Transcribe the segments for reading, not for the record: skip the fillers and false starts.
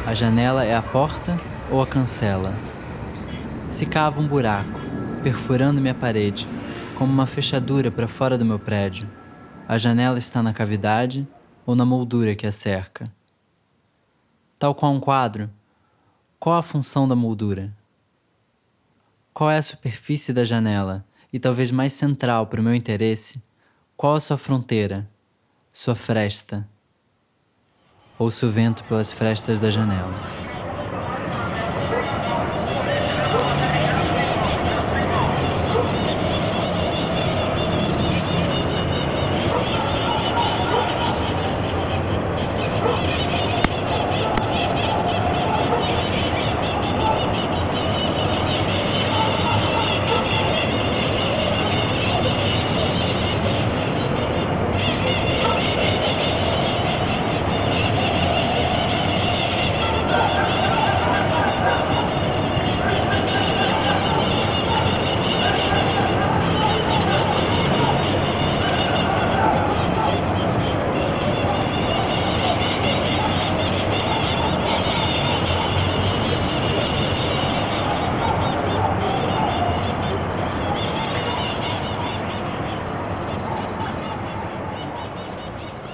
A janela é a porta ou a cancela? Se cava um buraco, perfurando minha parede, como uma fechadura para fora do meu prédio, a janela está na cavidade ou na moldura que a cerca? Tal qual um quadro, qual a função da moldura? Qual é a superfície da janela e, talvez mais central para o meu interesse, qual a sua fronteira, sua fresta? Ouço o vento pelas frestas da janela.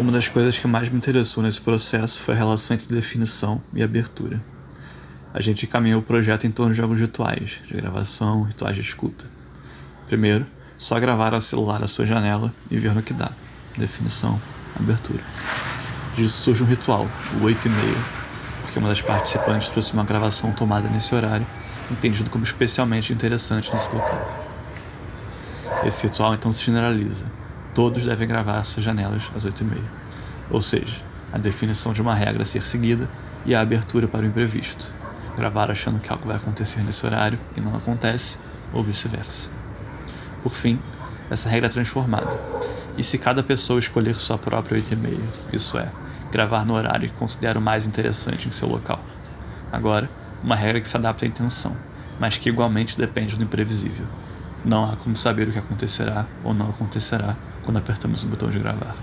Uma das coisas que mais me interessou nesse processo foi a relação entre definição e abertura. A gente encaminhou o projeto em torno de alguns rituais, de gravação, rituais de escuta. Primeiro, só gravar ao celular a sua janela e ver no que dá. Definição, abertura. Disso surge um ritual, o 8:30, porque uma das participantes trouxe uma gravação tomada nesse horário, entendido como especialmente interessante nesse local. Esse ritual então se generaliza. Todos devem gravar suas janelas às 8:30. Ou seja, a definição de uma regra a ser seguida e a abertura para o imprevisto. Gravar achando que algo vai acontecer nesse horário e não acontece, ou vice-versa. Por fim, essa regra é transformada. E se cada pessoa escolher sua própria 8:30, isso é, gravar no horário que considera o mais interessante em seu local? Agora, uma regra que se adapta à intenção, mas que igualmente depende do imprevisível. Não há como saber o que acontecerá ou não acontecerá quando apertamos o botão de gravar.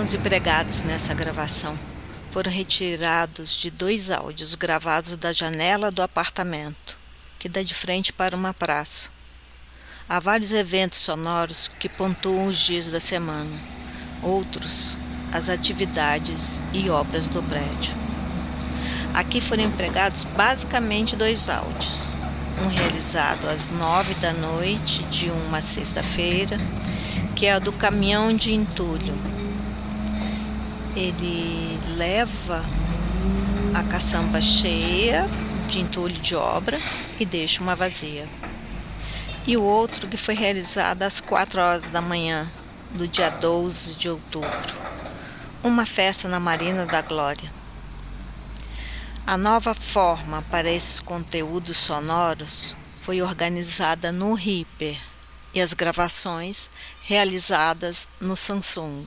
os empregados nessa gravação foram retirados de 2 áudios gravados da janela do apartamento, que dá de frente para uma praça. Há vários eventos sonoros que pontuam os dias da semana, outros as atividades e obras do prédio. Aqui foram empregados basicamente 2 áudios, um realizado às 9 da noite de uma sexta-feira, que é o do caminhão de entulho. Ele leva a caçamba cheia de entulho de obra e deixa uma vazia. E o outro que foi realizado às 4 horas da manhã, do dia 12 de outubro, uma festa na Marina da Glória. A nova forma para esses conteúdos sonoros foi organizada no Reaper e as gravações realizadas no Samsung.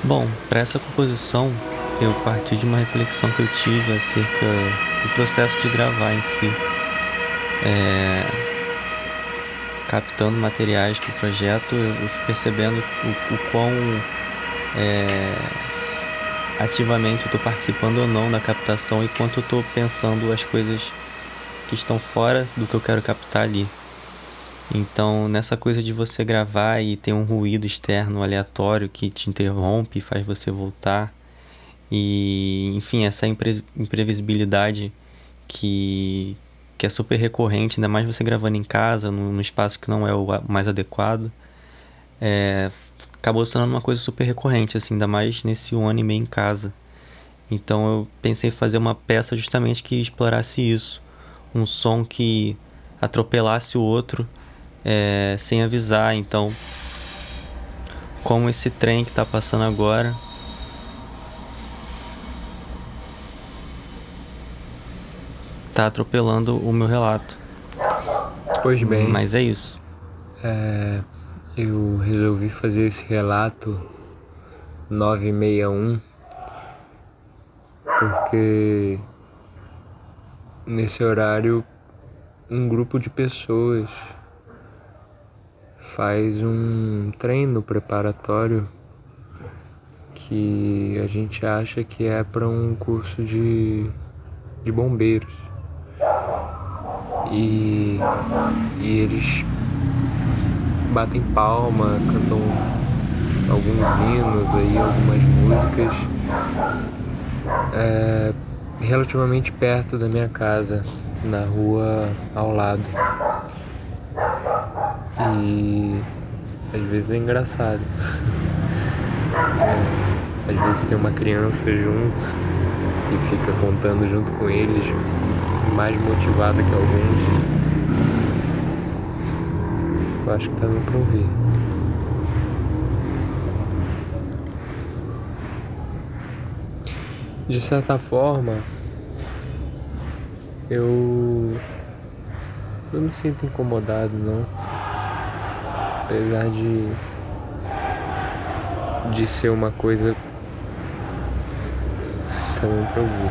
Bom, para essa composição, eu parti de uma reflexão que eu tive acerca do processo de gravar em si. Captando materiais para o projeto, eu fui percebendo o quão ativamente eu estou participando ou não da captação e quanto eu estou pensando as coisas que estão fora do que eu quero captar ali. Então, nessa coisa de você gravar e ter um ruído externo aleatório que te interrompe e faz você voltar, e enfim, essa imprevisibilidade que é super recorrente, ainda mais você gravando em casa, num espaço que não é o mais adequado, acabou se tornando uma coisa super recorrente, assim, ainda mais nesse 1 ano e meio em casa. Então eu pensei em fazer uma peça justamente que explorasse isso, um som que atropelasse o outro sem avisar. Então, como esse trem que está passando agora está atropelando o meu relato. Pois bem, Mas é isso. eu resolvi fazer esse relato 961 porque nesse horário um grupo de pessoas faz um treino preparatório que a gente acha que é para um curso de bombeiros. E eles batem palma, cantam alguns hinos aí, algumas músicas relativamente perto da minha casa, na rua ao lado. E às vezes é engraçado. Às vezes tem uma criança junto que fica contando junto com eles, mais motivada que alguns. Eu acho que tá dando pra ouvir. De certa forma, eu não me sinto incomodado, não. Apesar de ser uma coisa... Tá dando pra ouvir.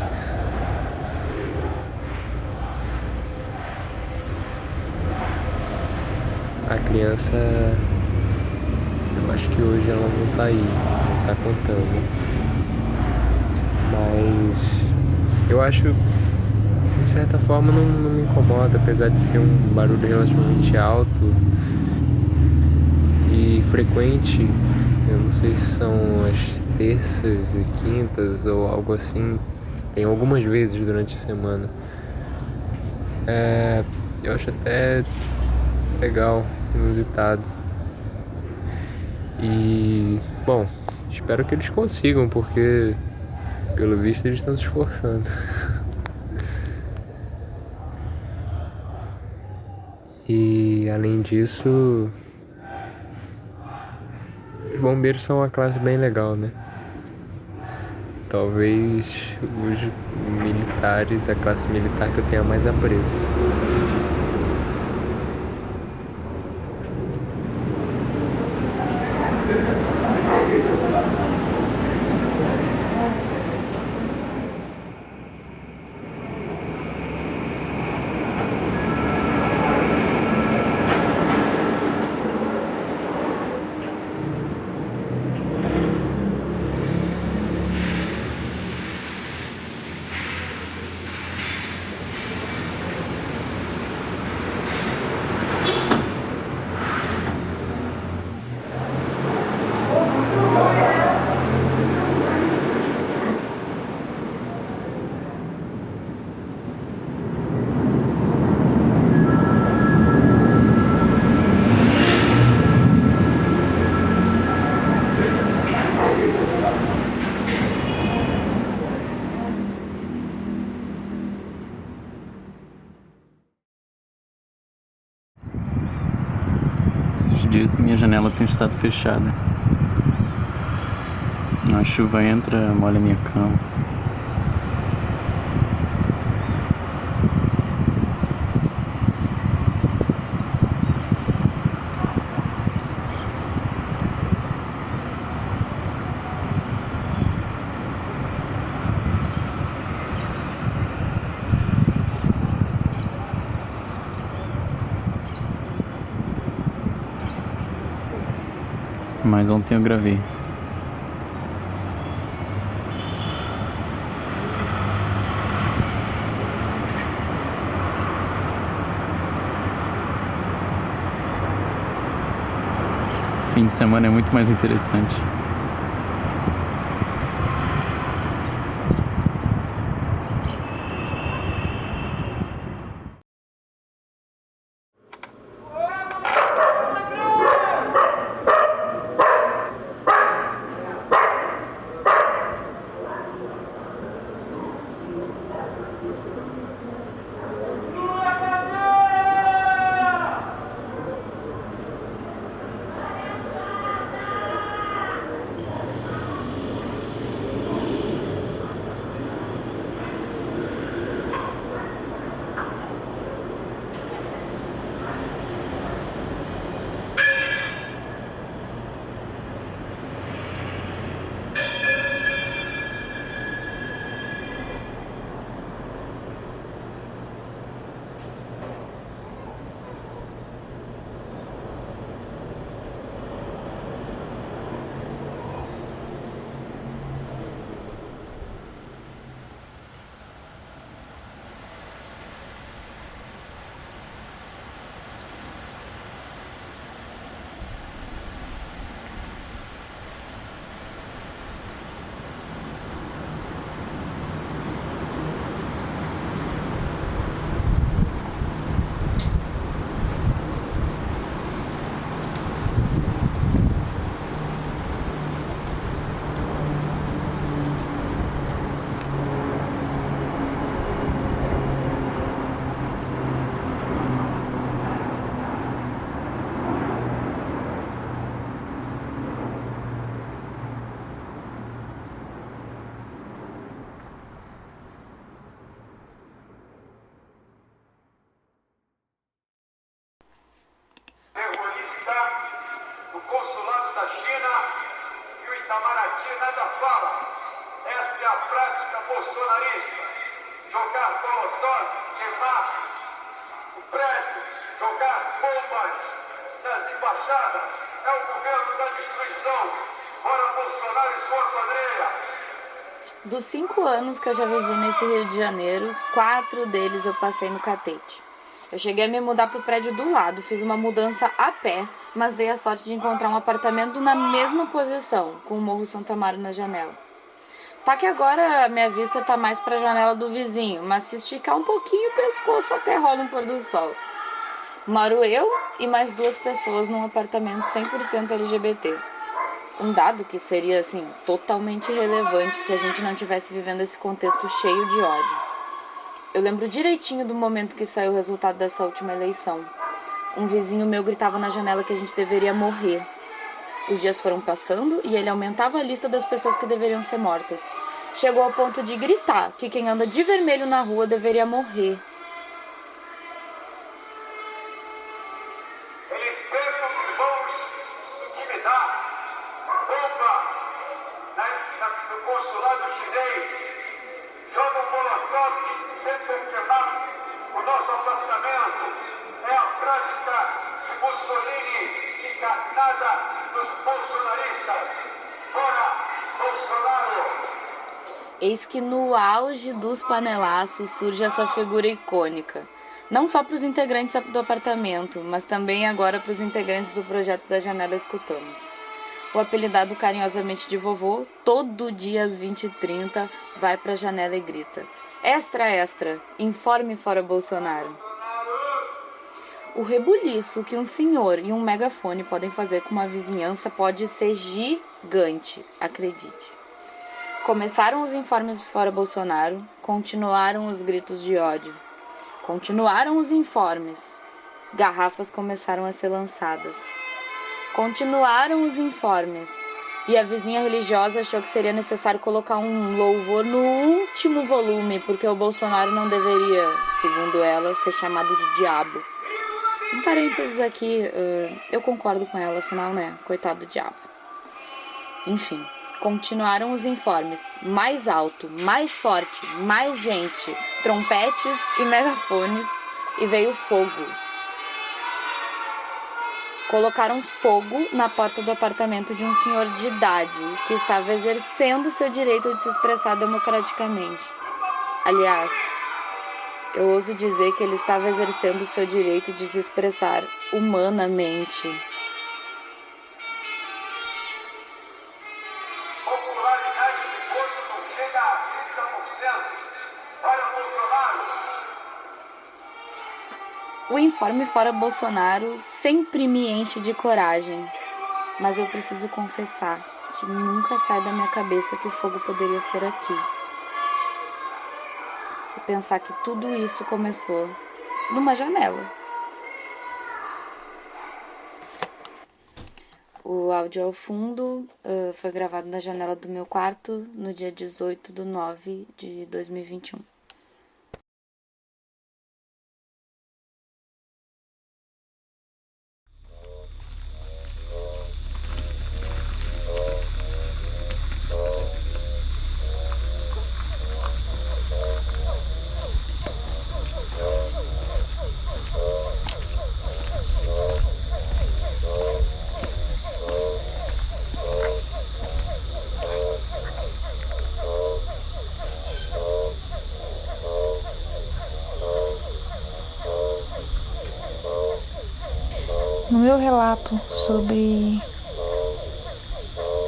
A criança, eu acho que hoje ela não tá aí, não tá contando. Mas eu acho, de certa forma, não me incomoda, apesar de ser um barulho relativamente alto e frequente. Eu não sei se são as terças e quintas ou algo assim. Tem algumas vezes durante a semana. Eu acho até legal, inusitado. E, bom, espero que eles consigam, porque pelo visto eles estão se esforçando. E além disso, os bombeiros são uma classe bem legal, né? Talvez os militares, a classe militar que eu tenha mais apreço. Esses dias minha janela tem estado fechada. A chuva entra, molha minha cama. Mas ontem eu gravei. Fim de semana é muito mais interessante. O consulado da China e o Itamaraty nada fala. Esta é a prática bolsonarista. Jogar molotov, queimar o prédio, jogar bombas nas embaixadas. É o governo da destruição. Fora Bolsonaro e sua quadrilha. Dos 5 anos que eu já vivi nesse Rio de Janeiro, 4 deles eu passei no Catete. Eu cheguei a me mudar pro prédio do lado, fiz uma mudança a pé, mas dei a sorte de encontrar um apartamento na mesma posição, com o Morro Santa Amaro na janela. Tá que agora a minha vista tá mais pra janela do vizinho, mas se esticar um pouquinho o pescoço até rola um pôr do sol. Moro eu e mais 2 pessoas num apartamento 100% LGBT. Um dado que seria, assim, totalmente irrelevante se a gente não estivesse vivendo esse contexto cheio de ódio. Eu lembro direitinho do momento que saiu o resultado dessa última eleição. Um vizinho meu gritava na janela que a gente deveria morrer. Os dias foram passando e ele aumentava a lista das pessoas que deveriam ser mortas. Chegou ao ponto de gritar que quem anda de vermelho na rua deveria morrer. Eles pensam que vamos intimidar. Bomba no consulado chinês. Jogam molotov e tentam queimar o nosso apartamento. É a prática de Mussolini encarnada dos bolsonaristas. Fora Bolsonaro! Eis que no auge dos panelaços surge essa figura icônica. Não só para os integrantes do apartamento, mas também agora para os integrantes do projeto da Janela Escutamos. O apelidado carinhosamente de vovô, todo dia às 20h30 vai para a janela e grita: Extra, extra, informe fora Bolsonaro. O rebuliço que um senhor e um megafone podem fazer com uma vizinhança pode ser gigante, acredite. Começaram os informes fora Bolsonaro, continuaram os gritos de ódio. Continuaram os informes. Garrafas começaram a ser lançadas. Continuaram os informes. E a vizinha religiosa achou que seria necessário colocar um louvor no último volume, porque o Bolsonaro não deveria, segundo ela, ser chamado de diabo. Um parênteses aqui, eu concordo com ela, afinal, né? Coitado do diabo. Enfim, continuaram os informes. Mais alto, mais forte, mais gente, trompetes e megafones, e veio fogo. Colocaram fogo na porta do apartamento de um senhor de idade que estava exercendo seu direito de se expressar democraticamente. Aliás, eu ouso dizer que ele estava exercendo seu direito de se expressar humanamente. Popularidade de Bolsonaro não chega a 30%. Olha Bolsonaro! O informe fora Bolsonaro sempre me enche de coragem, mas eu preciso confessar que nunca sai da minha cabeça que o fogo poderia ser aqui. E pensar que tudo isso começou numa janela. O áudio ao fundo foi gravado na janela do meu quarto no dia 18/9/2021. No meu relato sobre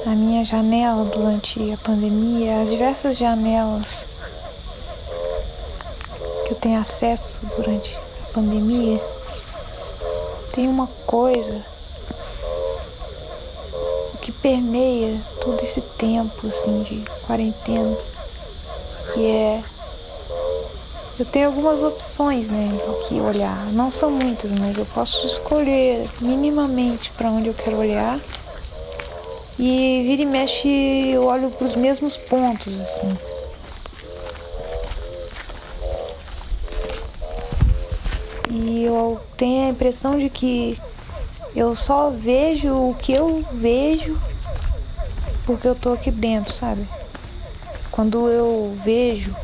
a minha janela durante a pandemia, as diversas janelas que eu tenho acesso durante a pandemia, tem uma coisa que permeia todo esse tempo assim, de quarentena, que é: eu tenho algumas opções, né, do que olhar. Não são muitas, mas eu posso escolher minimamente para onde eu quero olhar. E vira e mexe eu olho para os mesmos pontos, assim. E eu tenho a impressão de que eu só vejo o que eu vejo porque eu tô aqui dentro, sabe? Quando eu vejo,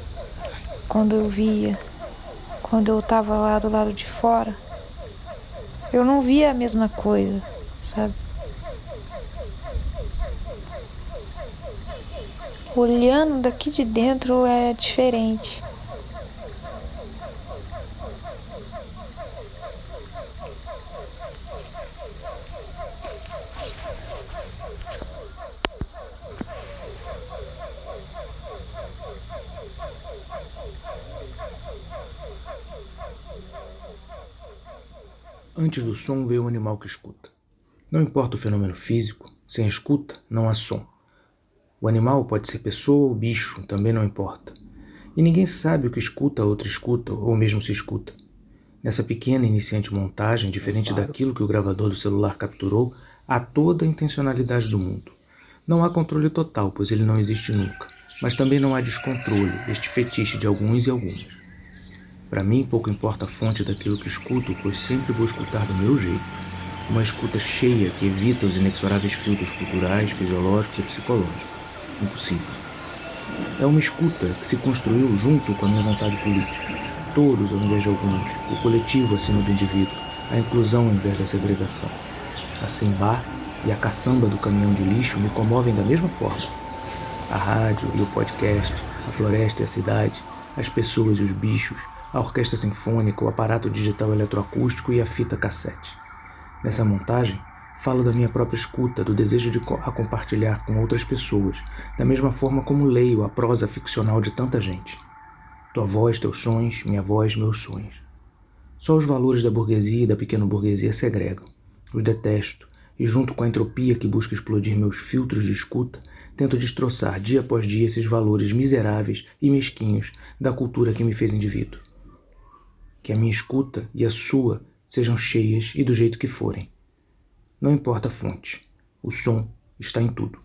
quando eu via, quando eu tava lá do lado de fora, eu não via a mesma coisa, sabe? Olhando daqui de dentro é diferente. Antes do som veio o animal que escuta. Não importa o fenômeno físico, sem escuta não há som. O animal pode ser pessoa ou bicho, também não importa. E ninguém sabe o que escuta a outra escuta, ou mesmo se escuta. Nessa pequena e iniciante montagem, diferente daquilo que o gravador do celular capturou, há toda a intencionalidade do mundo. Não há controle total, pois ele não existe nunca, mas também não há descontrole, este fetiche de alguns e algumas. Para mim, pouco importa a fonte daquilo que escuto, pois sempre vou escutar do meu jeito. Uma escuta cheia que evita os inexoráveis filtros culturais, fisiológicos e psicológicos. Impossível. É uma escuta que se construiu junto com a minha vontade política. Todos ao invés de alguns, o coletivo acima do indivíduo, a inclusão ao invés da segregação. A Simbá e a caçamba do caminhão de lixo me comovem da mesma forma. A rádio e o podcast, a floresta e a cidade, as pessoas e os bichos, a orquestra sinfônica, o aparato digital eletroacústico e a fita cassete. Nessa montagem, falo da minha própria escuta, do desejo de a compartilhar com outras pessoas, da mesma forma como leio a prosa ficcional de tanta gente. Tua voz, teus sonhos, minha voz, meus sonhos. Só os valores da burguesia e da pequena burguesia segregam. Os detesto, e junto com a entropia que busca explodir meus filtros de escuta, tento destroçar dia após dia esses valores miseráveis e mesquinhos da cultura que me fez indivíduo. Que a minha escuta e a sua sejam cheias e do jeito que forem. Não importa a fonte, o som está em tudo.